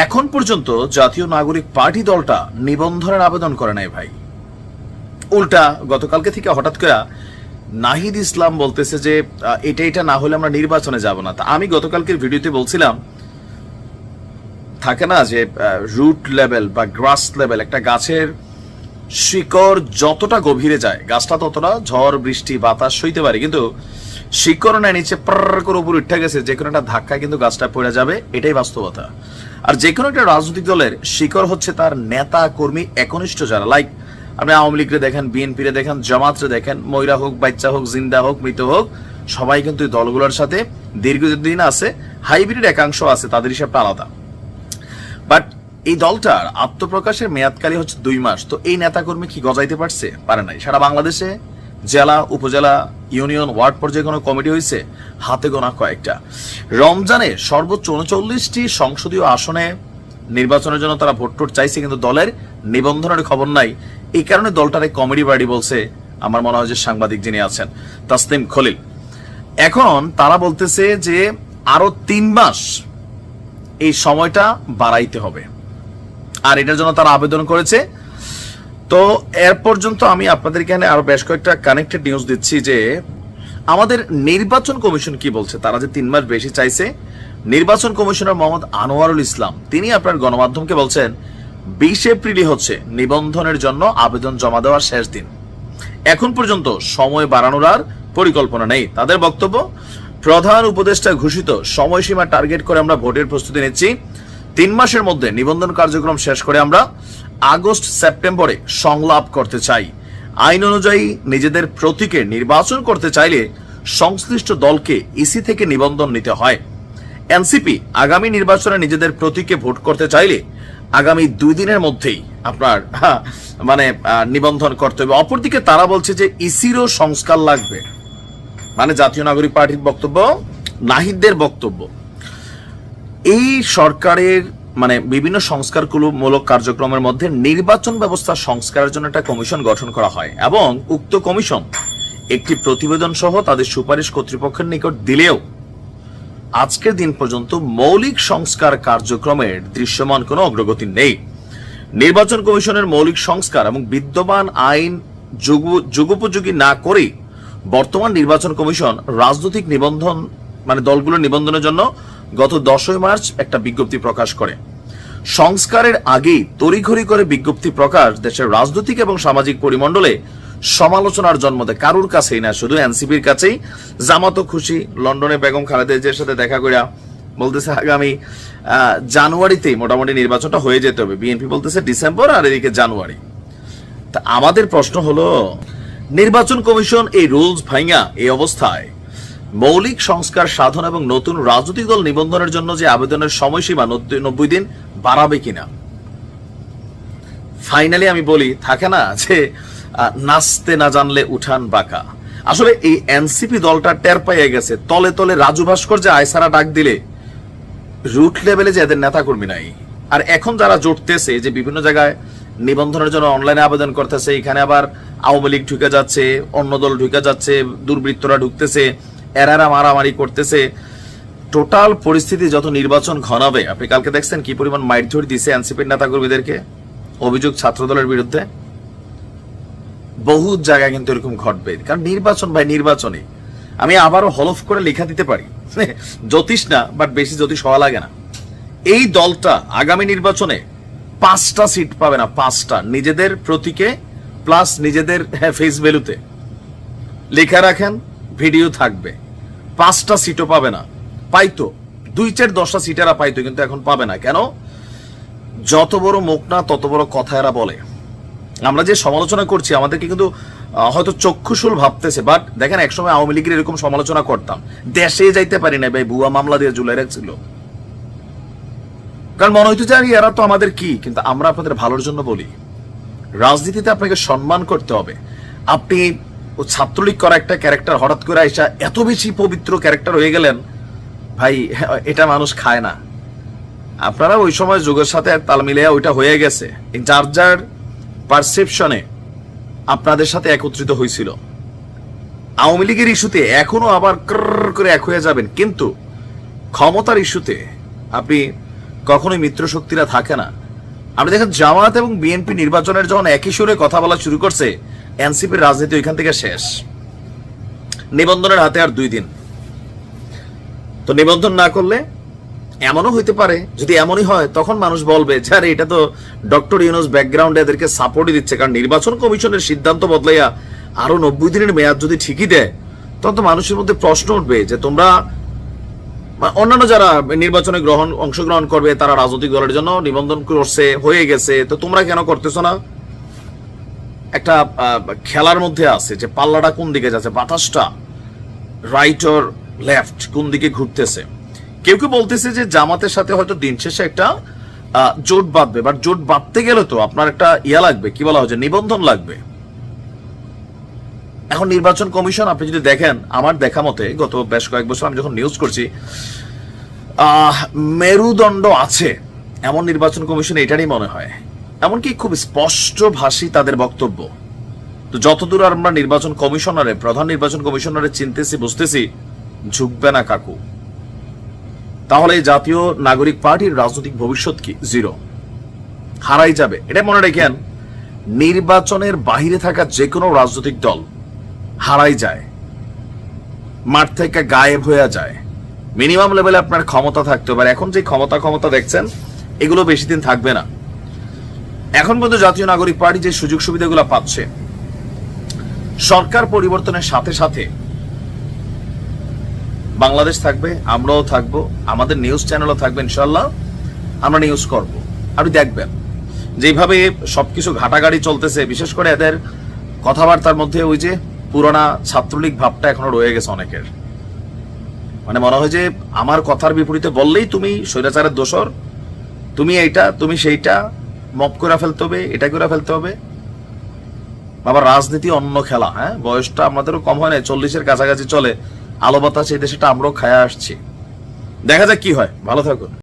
এখন পর্যন্ত জাতীয় নাগরিক পার্টি দলটা নিবন্ধনের আবেদন করে নাই ভাই। উল্টা গতকালকে থেকে হঠাৎ করে নাহিদ ইসলাম বলতেছে যে এটা না হলে আমরা নির্বাচনে যাব না। তা আমি গতকালকের ভিডিওতে বলছিলাম, থাকে না যে রুট লেভেল বা গ্রাস লেভেল, একটা গাছের শিকড় যতটা গভীরে যায় গাছটা ততটা ঝড় বৃষ্টি বাতাস সইতে পারে, কিন্তু শিকড় না নিচে প্রার করে উপর উঠে গেছে, যে কোনো একটা ধাক্কায় কিন্তু গাছটা পড়ে যাবে, এটাই বাস্তবতা। আর যে কোনো একটা রাজনৈতিক দলের শিকড় হচ্ছে তার নেতা কর্মী একনিষ্ঠ যারা, লাইক আপনি আওয়ামী লীগরে দেখেন, বিএনপি রে দেখেন, জামাতরে দেখেন, ময়রা হোক, বাচ্চা হোক, জিন্দা হোক, মৃত হোক, সবাই কিন্তু দলগুলোর সাথে দীর্ঘদিন আছে, হাইব্রিড একাংশ আছে, তাদের হিসাবটা আলাদা। বাট এই দলটার আত্মপ্রকাশের মেয়াদকালী হচ্ছে 2 মাস। তো এই নেতাকর্মী কি গজাইতে পারছে? পারে নাই। সারা বাংলাদেশে জেলা, উপজেলা, ইউনিয়ন, ওয়ার্ড পর্যায়ে কোনো কমিটি হয়েছে? হাতে গোনা কয়েকটা। রমজানে সর্বোচ্চ 39টি সংসদীয় আসনে নির্বাচনের জন্য তারা ভোট টোট চাইছে, কিন্তু দলের নিবন্ধনের খবর নাই। এই কারণে দলটার এই কমেডি বাড়ি বলছে, আমার মনে হয় যে সাংবাদিক যিনি আছেন তাসনিম খলিল, এখন তারা বলতেছে যে আরো 3 মাস এই সময়টা বাড়াইতে হবে, আর এটার জন্য তারা আবেদন করেছে। তো এর পর্যন্ত আমি আপনাদের এখানে আরো বেশ কয়েকটা কানেক্টেড নিউজ দিচ্ছি যে আমাদের নির্বাচন কমিশন কি বলছে। তারা যে 3 মাস বেশি চাইছে, নির্বাচন কমিশনার মোহাম্মদ আনোয়ারুল ইসলাম তিনি আপনার গণমাধ্যমকে বলছেন 20 এপ্রিলই হচ্ছে নিবন্ধনের জন্য আবেদন জমা দেওয়ার শেষ দিন। এখন পর্যন্ত সময় বাড়ানোর আর পরিকল্পনা নেই। তাদের বক্তব্য, প্রধান উপদেষ্টা ঘোষিত সময়সীমা টার্গেট করে আমরা ভোটের প্রস্তুতি নিচ্ছি। 3 মাসের মধ্যে নিবন্ধন কার্যক্রম শেষ করে আমরা আগস্ট সেপ্টেম্বরে সংলাপ করতে চাই। আইন অনুযায়ী নিজেদের প্রতীকে নির্বাচন করতে চাইলে সংশ্লিষ্ট দলকে ইসি থেকে নিবন্ধন নিতে হয়। এনসিপি আগামী নির্বাচনে নিজেদের প্রতীকে ভোট করতে চাইলে আগামী 2 দিনের মধ্যেই আপনার নিবন্ধন করতে হবে। অপরদিকে তারা বলছে যে ইসিরও সংস্কার লাগবে, মানে জাতীয় নাগরিক পার্টির বক্তব্য, নাহিদদের বক্তব্য। এই সরকারের বিভিন্ন সংস্কারমূলক কার্যক্রমের মধ্যে নির্বাচন ব্যবস্থা সংস্কারের জন্য একটা কমিশন গঠন করা হয় এবং উক্ত কমিশন একটি প্রতিবেদন সহ তাদের সুপারিশ কর্তৃপক্ষের নিকট দিলেও আজকের দিন পর্যন্ত মৌলিক সংস্কার কার্যক্রমের দৃশ্যমান কোনো অগ্রগতি নেই। নির্বাচন কমিশনের মৌলিক সংস্কার এবং বিদ্যমান আইন যুগোপযোগী না করে বর্তমান নির্বাচন কমিশন রাজনৈতিক নিবন্ধন দলগুলোর নিবন্ধনের জন্য গত 10 মার্চ একটা বিজ্ঞপ্তি প্রকাশ করে। সংস্কারের আগেই তড়িঘড়ি করে বিজ্ঞপ্তি প্রকাশ দেশের রাজনৈতিক এবং সামাজিক পরিমণ্ডলে সমালোচনার জন্ম দেয়। কারুর কাছেই না, শুধু এনসিপির কাছেই। জামাতও খুশি, লন্ডনে বেগম খালেদা জিয়ার সাথে দেখা করে বলতেছে আগামী জানুয়ারিতেই মোটামুটি নির্বাচনটা হয়ে যেতে হবে। বিএনপি বলতেছে ডিসেম্বর, আর এদিকে জানুয়ারি। তা আমাদের প্রশ্ন হলো, নির্বাচন কমিশন এই রুলস ভাঙা এই অবস্থায় মৌলিক সংস্কার সাধন এবং নতুন রাজনৈতিক দল নিবন্ধনের জন্য যে আবেদনের সময়সীমা 90 দিন বাড়াবে কিনা। ফাইনালি আমি বলি, থাকে না যে নাচতে না জানলে উঠান বাঁকা। আসলে এই এনসিপি দলটা টের পাইয়ে গেছে, তলে তলে রাজু ভাস্কর যে আয়সারা ডাক দিলে রুট লেভেলে যে এদের নেতা কর্মী নাই। আর এখন যারা জোটতেছে যে বিভিন্ন জায়গায় নিবন্ধনের জন্য অনলাইনে আবেদন করতেছে, এখানে আবার আওয়ামী লীগ ঢুকে যাচ্ছে, অন্য দল ঢুকে যাচ্ছে, দুর্বৃত্তরা ঢুকতেছে, এরারা মারামারি করতেছে। টোটাল পরিস্থিতি যত নির্বাচন ঘনাবে, আপনি কালকে দেখছেন কি পরিমাণ মাইরধর দিছে এনসিপির নেতা কর্মীদেরকে, অভিযোগ ছাত্র দলের বিরুদ্ধে। বহু জায়গায় কিন্তু এরকম ঘটবে, কারণ নির্বাচন ভাই, নির্বাচনে আমি আবারও হলফ করে লেখা দিতে পারি, জ্যোতিষ না, বাট বেশি জ্যোতিষ হওয়া লাগে না। এই দলটা আগামী নির্বাচনে 5টা সিট পাবে না, 5টা নিজেদের প্রতীকে প্লাস নিজেদের ফেস ভ্যালুতে লেখা রাখেন, ভিডিও থাকবে। 5টা সিটও পাবে না। পাইতো 2-4-10টা সিট এরা পাইতো, কিন্তু এখন পাবে না। কেন? যত বড় মুখ না তত বড় কথা এরা বলে। আমরা যে সমালোচনা করছি আমাদেরকে কিন্তু হয়তো চক্ষুশুল ভাবতেছে, বাট দেখেন একসময় আওয়ামী লীগের এরকম সমালোচনা করতাম, দেশে যাইতে পারি না ভাই, ভুয়া মামলা দিয়ে ঝুলাই রাখছিল, কারণ মনে হইতো যে এরা তো আমাদের কি। কিন্তু আমরা আপনাদের ভালোর জন্য বলি, রাজনীতিতে আপনাকে সম্মান করতে হবে। আপনি ছাত্রলীগ করা একটা ক্যারেক্টার হঠাৎ করে আইসা এত বেশি পবিত্র ক্যারেক্টার হয়ে গেলেন ভাই, এটা মানুষ খায় না। আপনারা ওই সময় যুগের সাথে তাল মিলিয়ে ওইটা হয়ে গেছে, যার যার পারসেপশনে আপনাদের সাথে একত্রিত হয়েছিল। আওয়ামী লীগের ইস্যুতে এখনো আবার করে এক হয়ে যাবেন, কিন্তু ক্ষমতার ইস্যুতে আপনি কখনোই মিত্র শক্তিরা থাকে না। আপনি দেখেন জামায়াত এবং বিএনপি নির্বাচনের যখন একই সুরে কথা বলা শুরু করছে, এনসিপির রাজনীতি ওইখান থেকে শেষ। নিবন্ধনের হাতে আর 2 দিন। তো নিবন্ধন না করলে এমনও হইতে পারে, যদি এমনই হয় তখন মানুষ বলবে যে আরে এটা তো ডক্টর ইউনূস ব্যাকগ্রাউন্ডে এদেরকে সাপোর্টই দিচ্ছে, কারণ নির্বাচন কমিশনের সিদ্ধান্ত বদলাইয়া আরো 90 দিনের মেয়াদ যদি ঠিকই দেয়, তখন তো মানুষের মধ্যে প্রশ্ন উঠবে যে তোমরা অন্যান্য যারা নির্বাচনে অংশগ্রহণ করবে তারা রাজনৈতিক দলের জন্য নিবন্ধন করছে, হয়ে গেছে, তো তোমরা কেন করতেছো না? একটা খেলার মধ্যে আছে যে পাল্লাটা কোন দিকে যাচ্ছে, বাতাসটা রাইট অর লেফট কোন দিকে ঘুরতেছে। কেউ কেউ বলতেছে যে জামাতের সাথে হয়তো দিন শেষে একটা জোট বাঁধবে, বাট জোট বাঁধতে গেলে তো আপনার একটা লাগবে, কি বলা হচ্ছে, নিবন্ধন লাগবে। এখন নির্বাচন কমিশন আপনি যদি দেখেন, আমার দেখা মতে গত বেশ কয়েক বছর আমি যখন নিউজ করছি, মেরুদণ্ড আছে এমন নির্বাচন কমিশন এটারই মনে হয়। এমনকি খুব স্পষ্ট ভাষী তাদের বক্তব্য। তো যতদূর আমরা নির্বাচন কমিশনারে, প্রধান নির্বাচন কমিশনারে চিনতেছি, বুঝতেছি ঝুঁকবে না কাকু। তাহলে এই জাতীয় নাগরিক পার্টির রাজনৈতিক ভবিষ্যৎ কি? 0, হারাই যাবে। এটা মনে রেখেন, নির্বাচনের বাহিরে থাকা যে কোনো রাজনৈতিক দল হারাই যায়, মাঠ থেকে গায়েব হয়ে যায়। মিনিমাম লেভেলে আপনার ক্ষমতা থাকতে পারে। এখন যে ক্ষমতা দেখছেন, এগুলো বেশি দিন থাকবে না। এখন পর্যন্ত জাতীয় নাগরিক পার্টি যে সুযোগ সুবিধাগুলো পাচ্ছে, সরকার পরিবর্তনের সাথে সাথে বাংলাদেশ থাকবে, আমরাও থাকবো, আমাদের নিউজ চ্যানেলও থাকবে, ইনশাল্লাহ আমরা নিউজ করব। আপনি দেখবেন যেভাবে সবকিছু ঘাটাঘাটি চলতেছে, বিশেষ করে এদের কথাবার্তার মধ্যে ওই যে পুরোনা ছাত্রলীগ ভাবটা এখনো রয়ে গেছে অনেকের। মানে মনে হয় যে আমার কথার বিপরীতে বললেই তুমি স্বৈরাচারের দোষর, তুমি এইটা, তুমি সেইটা, মপ করে ফেলতে হবে, এটা করে ফেলতে হবে। আবার রাজনীতি অন্য খেলা। হ্যাঁ, বয়সটা আমাদেরও কম হয় না, 40-এর কাছাকাছি চলে। আলো বাতাস এই দেশটা আমরাও খায়া আসছি। দেখা যাক কি হয়। ভালো থাকুন।